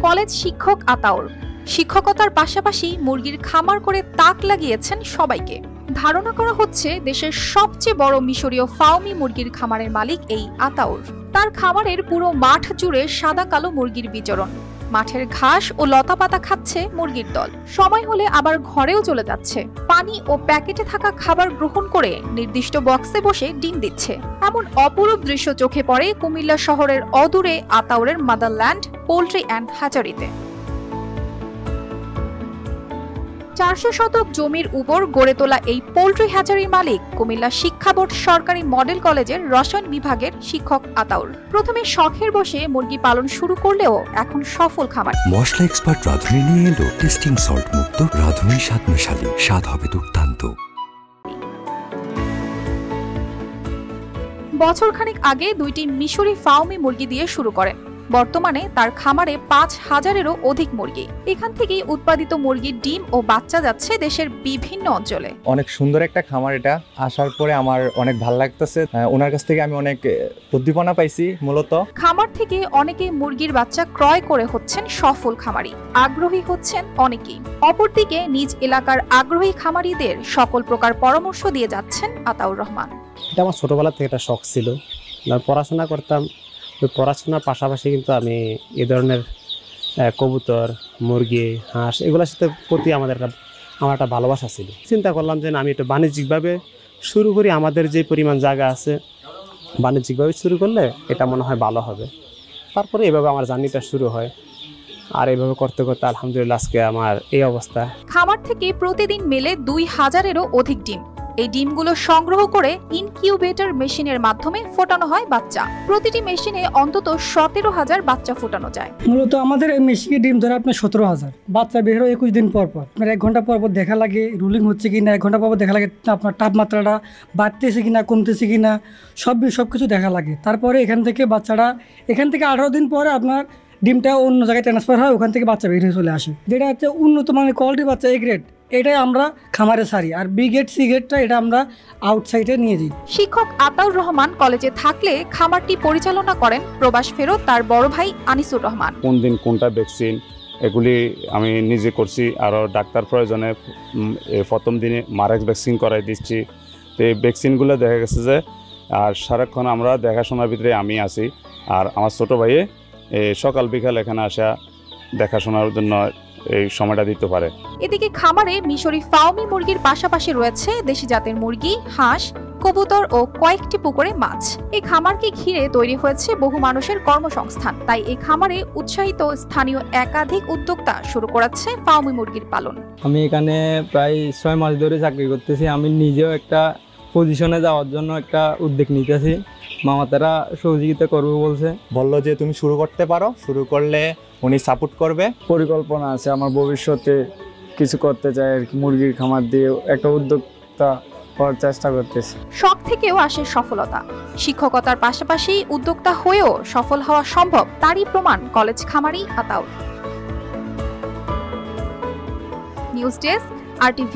College শিক্ষক আতাউর শিক্ষকতার পাশাপাশি মুরগির খামার করে তাক লাগিয়েছেন সবাইকে। ধারণা করা হচ্ছে দেশের সবচেয়ে বড় মিশরীয় ফাউমি মুরগির খামারের মালিক এই আতাউর। তার খামারের পুরো মাঠ জুড়ে সাদা কালো মুরগির বিচরণ। মাঠের ঘাস ও লতাপাতা খাচ্ছে মুরগির দল। সময় হলে আবার ঘরেও চলে যাচ্ছে। পানি ও প্যাকেটে থাকা খাবার গ্রহণ করে নির্দিষ্ট বক্সে বসে ডিম দিচ্ছে। এমন অপরূপ দৃশ্য চোখে পড়ে কুমিল্লা শহরের অদূরে আতাউরের মাদারল্যান্ড পোল্ট্রি অ্যান্ড হ্যাচারিতে। 400 শতক জমির উপর গড়ে তোলা এই পোল্ট্রি হ্যাচারির মালিক কুমিল্লা শিক্ষা বোর্ড সরকারি মডেল কলেজের রসায়ন বিভাগের শিক্ষক আতাউর। প্রথমে শখের বসে মুরগি পালন শুরু করলেও এখন সফল খামার। মশলা এক্সপার্ট রাঁধুনি নিয়ে এলো টেস্টিং সল্ট মুক্ত রাঁধুনি স্বাদ মেশালি, স্বাদ হবে দুর্দান্ত। বছরখানেক আগে 2টি মিশরি ফাউমি মুরগি দিয়ে শুরু করেন। বর্তমানে তার খামারে 5000-এরও অধিক মুরগি। এখান থেকেই উৎপাদিত মুরগির ডিম ও বাচ্চা যাচ্ছে দেশের বিভিন্ন অঞ্চলে। অনেক সুন্দর একটা খামার। এটা আসার পরে আমার অনেক ভালো লাগতেছে। ওনার কাছ থেকে আমি অনেক উদ্দীপনা পাইছি। মূলত খামার থেকে অনেকে মুরগির বাচ্চা ক্রয় করে হচ্ছেন সফল খামারি। আগ্রহী হচ্ছেন অনেকেই। অপরদিকে নিজ এলাকার আগ্রহী খামারিদের সকল প্রকার পরামর্শ দিয়ে যাচ্ছেন আতাউর রহমান। এটা আমার ছোটবেলা থেকে একটা শখ ছিল। পড়াশোনা করতাম, ওই পড়াশোনার পাশাপাশি কিন্তু আমি এই ধরনের কবুতর, মুরগি, হাঁস এগুলোর সাথে প্রতি আমার একটা ভালোবাসা ছিল। চিন্তা করলাম যে আমি একটু বাণিজ্যিকভাবে শুরু করি। আমাদের যে পরিমাণ জায়গা আছে, বাণিজ্যিকভাবে শুরু করলে এটা মনে হয় ভালো হবে। তারপরে এভাবে আমার জার্নিটা শুরু হয়। আর এইভাবে করতে করতে আলহামদুলিল্লাহ আজকে আমার এই অবস্থা। খামার থেকে প্রতিদিন মেলে 2000-এরও অধিক ডিম। এই ডিমগুলো সংগ্রহ করে ইনকিউবেটর মেশিনের মাধ্যমে ফোটানো হয় বাচ্চা। প্রতিটি মেশিনে অন্তত 17000 বাচ্চা ফোটানো যায়। মূলত আমাদের এই মেশিনের ডিম ধরে আপনার 17000 বাচ্চা বের হয় 21 দিন পর পর। মানে 1 ঘন্টা পর পর দেখা লাগে রুলিং হচ্ছে কিনা, 1 ঘন্টা পর পর দেখা লাগে আপনার তাপমাত্রাটা বাড়তেছে কিনা, কমতেছে কিনা, সবকিছু দেখা লাগে। তারপরে এখান থেকে 18 দিন পরে আপনার ডিমটা অন্য জায়গায় ট্রান্সফার হয়, ওখান থেকে বাচ্চা বের হয়ে চলে আসে। যেটা হচ্ছে উন্নত মানের কোয়ালিটির বাচ্চা, এ গ্রেড, এটাই আমরা খামারে সারি। আর বি গ্রেড, সি গ্রেডটা এটা আমরা আউটসাইডে নিয়ে যাই। শিক্ষক আতাউর রহমান কলেজে থাকলে খামারটি পরিচালনা করেন প্রবাস ফেরত তার বড় ভাই আনিসুর রহমান। কোন দিন কোনটা ভ্যাকসিন এগুলি আমি নিজে করছি। আরও ডাক্তার প্রয়োজনে প্রথম দিনে মারেক্স ভ্যাকসিন করাই দিচ্ছি। তো এই ভ্যাকসিনগুলো দেখা গেছে যে আর সারাক্ষণ আমরা দেখাশোনার ভিতরে আমি আছি। আর আমার ছোটো ভাইয়ে সকাল বিকাল এখানে আসা দেখাশোনার জন্য এই সময়টা দিতে পারে। এদিকে খামারে মিশরি ফাউমি মুরগির পাশাপাশি রয়েছে দেশি জাতের মুরগি, হাঁস, কবুতর ও কয়েকটি পুকুরে মাছ। এই খামারকে ঘিরে তৈরি হয়েছে বহু মানুষের কর্মসংস্থান। তাই এই খামারে উৎসাহিত স্থানীয় একাধিক উদ্যোক্তা শুরু করেছে ফাউমি মুরগির পালন। আমি এখানে প্রায় 6 মাস ধরে চাকরি করতেছি। আমি নিজেও একটা পজিশনে যাওয়ার জন্য একটা উদ্যোগ নিতেছি। মামাতারা সহযোগিতা করবে বললো যে তুমি শুরু করতে পারো, শুরু করলে উনি সাপোর্ট করবে। পরিকল্পনা আছে আমার ভবিষ্যতে কিছু করতে চাই আর কি, মুরগির খামার দিয়ে একটা উদ্যোক্তা করার চেষ্টা করতেছি। শখ থেকেও আসে সফলতা। শিক্ষকতার পাশাপাশি উদ্যোক্তা হয়েও সফল হওয়া সম্ভব, তারই প্রমাণ কলেজ খামারি আতাউর। News desk, RTV।